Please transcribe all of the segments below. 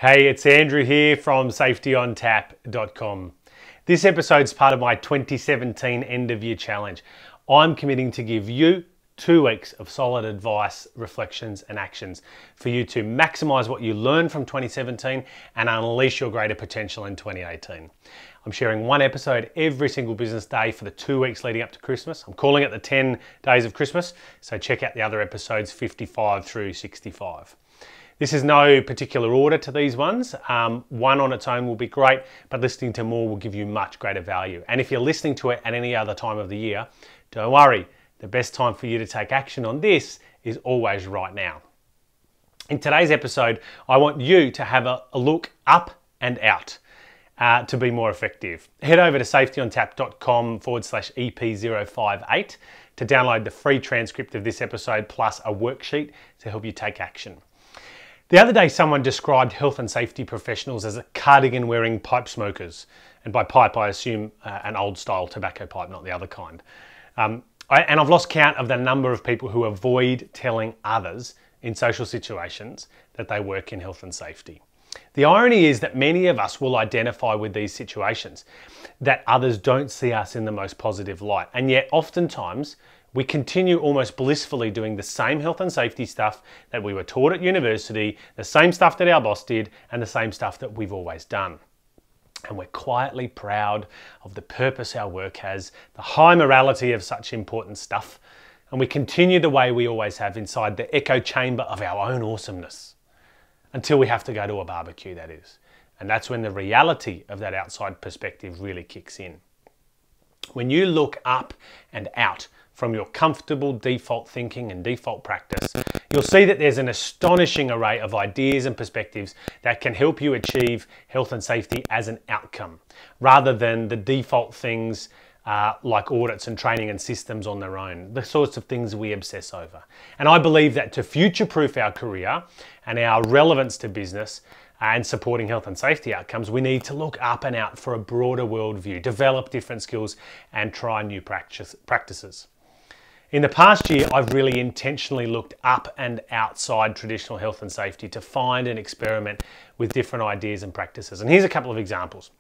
Hey, it's Andrew here from safetyontap.com. This episode's part of my 2017 end of year challenge. I'm committing to give you 2 weeks of solid advice, reflections and actions for you to maximize what you learned from 2017 and unleash your greater potential in 2018. I'm sharing 1 episode every single business day for the 2 weeks leading up to Christmas. I'm calling it the 10 days of Christmas, so check out the other episodes 55 through 65. This is no particular order to these ones. One on its own will be great, but listening to more will give you much greater value. And if you're listening to it at any other time of the year, don't worry. The best time for you to take action on this is always right now. In today's episode, I want you to have a look up and out to be more effective. Head over to safetyontap.com/EP058 to download the free transcript of this episode plus a worksheet to help you take action. The other day, someone described health and safety professionals as cardigan-wearing pipe smokers. And by pipe, I assume an old-style tobacco pipe, not the other kind. And I've lost count of the number of people who avoid telling others in social situations that they work in health and safety. The irony is that many of us will identify with these situations, that others don't see us in the most positive light. And yet, oftentimes, we continue almost blissfully doing the same health and safety stuff that we were taught at university, the same stuff that our boss did, and the same stuff that we've always done. And we're quietly proud of the purpose our work has, the high morality of such important stuff, and we continue the way we always have inside the echo chamber of our own awesomeness. Until we have to go to a barbecue, that is. And that's when the reality of that outside perspective really kicks in. When you look up and out from your comfortable default thinking and default practice, you'll see that there's an astonishing array of ideas and perspectives that can help you achieve health and safety as an outcome, rather than the default things like audits and training and systems on their own, the sorts of things we obsess over. And I believe that to future-proof our career and our relevance to business and supporting health and safety outcomes, we need to look up and out for a broader worldview, develop different skills and try new practices. In the past year, I've really intentionally looked up and outside traditional health and safety to find and experiment with different ideas and practices. And here's a couple of examples.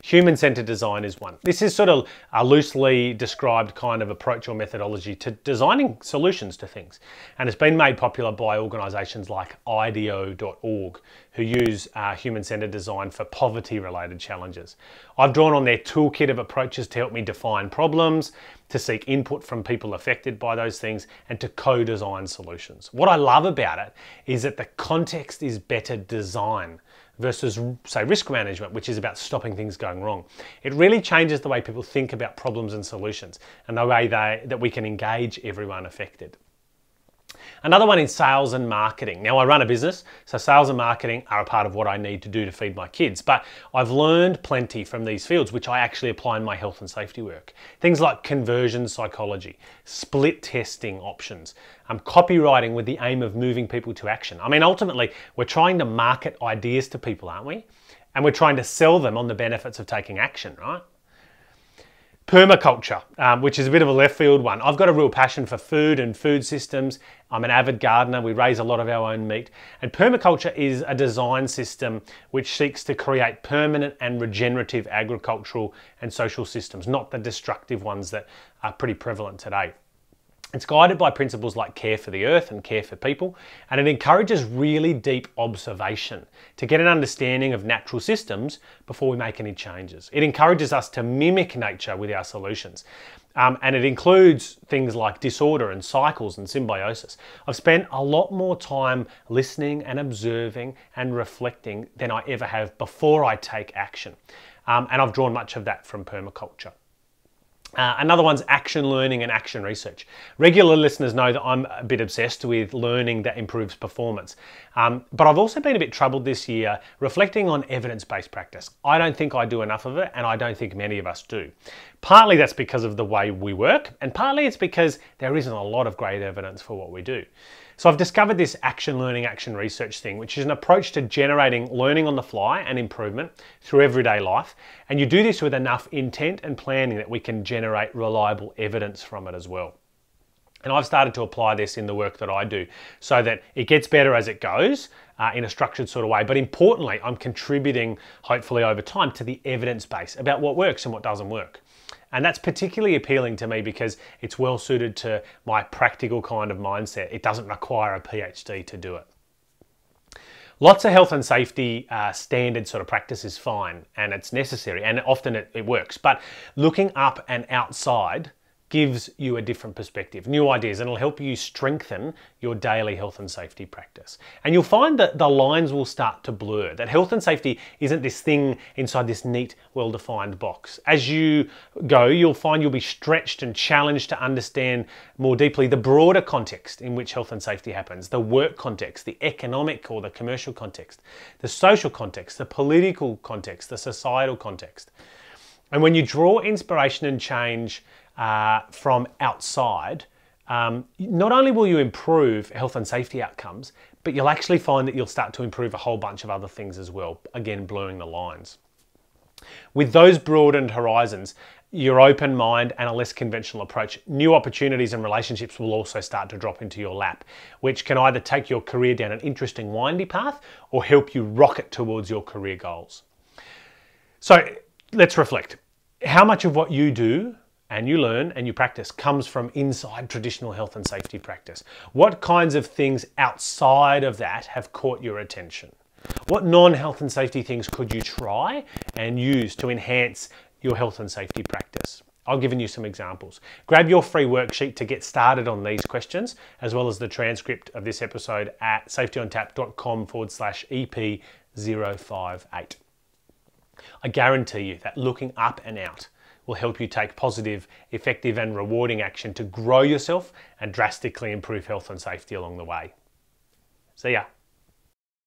Human-centered design is one. This is sort of a loosely described kind of approach or methodology to designing solutions to things. And it's been made popular by organisations like IDEO.org, who use human-centered design for poverty-related challenges. I've drawn on their toolkit of approaches to help me define problems, to seek input from people affected by those things, and to co-design solutions. What I love about it is that the context is better design versus, say, risk management, which is about stopping things going wrong. It really changes the way people think about problems and solutions and the way that we can engage everyone affected. Another one is sales and marketing. Now, I run a business, so sales and marketing are a part of what I need to do to feed my kids, but I've learned plenty from these fields, which I actually apply in my health and safety work. Things like conversion psychology, split testing options, copywriting with the aim of moving people to action. I mean, ultimately, we're trying to market ideas to people, aren't we? And we're trying to sell them on the benefits of taking action, right? Permaculture, which is a bit of a left field one. I've got a real passion for food and food systems. I'm an avid gardener. We raise a lot of our own meat. And permaculture is a design system which seeks to create permanent and regenerative agricultural and social systems, not the destructive ones that are pretty prevalent today. It's guided by principles like care for the earth and care for people, and it encourages really deep observation to get an understanding of natural systems before we make any changes. It encourages us to mimic nature with our solutions, and it includes things like disorder and cycles and symbiosis. I've spent a lot more time listening and observing and reflecting than I ever have before I take action, and I've drawn much of that from permaculture. Another one's action learning and action research. Regular listeners know that I'm a bit obsessed with learning that improves performance. But I've also been a bit troubled this year reflecting on evidence-based practice. I don't think I do enough of it, and I don't think many of us do. Partly that's because of the way we work, and partly it's because there isn't a lot of great evidence for what we do. So I've discovered this action learning, action research thing, which is an approach to generating learning on the fly and improvement through everyday life. And you do this with enough intent and planning that we can generate reliable evidence from it as well. And I've started to apply this in the work that I do so that it gets better as it goes, in a structured sort of way. But importantly, I'm contributing, hopefully over time, to the evidence base about what works and what doesn't work. And that's particularly appealing to me because it's well suited to my practical kind of mindset. It doesn't require a PhD to do it. Lots of health and safety standard sort of practice is fine and it's necessary and often it works. But looking up and outside gives you a different perspective, new ideas, and it'll help you strengthen your daily health and safety practice. And you'll find that the lines will start to blur, that health and safety isn't this thing inside this neat, well-defined box. As you go, you'll find you'll be stretched and challenged to understand more deeply the broader context in which health and safety happens, the work context, the economic or the commercial context, the social context, the political context, the societal context. And when you draw inspiration and change from outside, not only will you improve health and safety outcomes, but you'll actually find that you'll start to improve a whole bunch of other things as well, again, blurring the lines. With those broadened horizons, your open mind and a less conventional approach, new opportunities and relationships will also start to drop into your lap, which can either take your career down an interesting, windy path or help you rocket towards your career goals. So let's reflect. How much of what you do and you learn and you practice comes from inside traditional health and safety practice? What kinds of things outside of that have caught your attention? What non-health and safety things could you try and use to enhance your health and safety practice? I've given you some examples. Grab your free worksheet to get started on these questions, as well as the transcript of this episode at safetyontap.com/EP058. I guarantee you that looking up and out will help you take positive, effective and rewarding action to grow yourself and drastically improve health and safety along the way. See ya.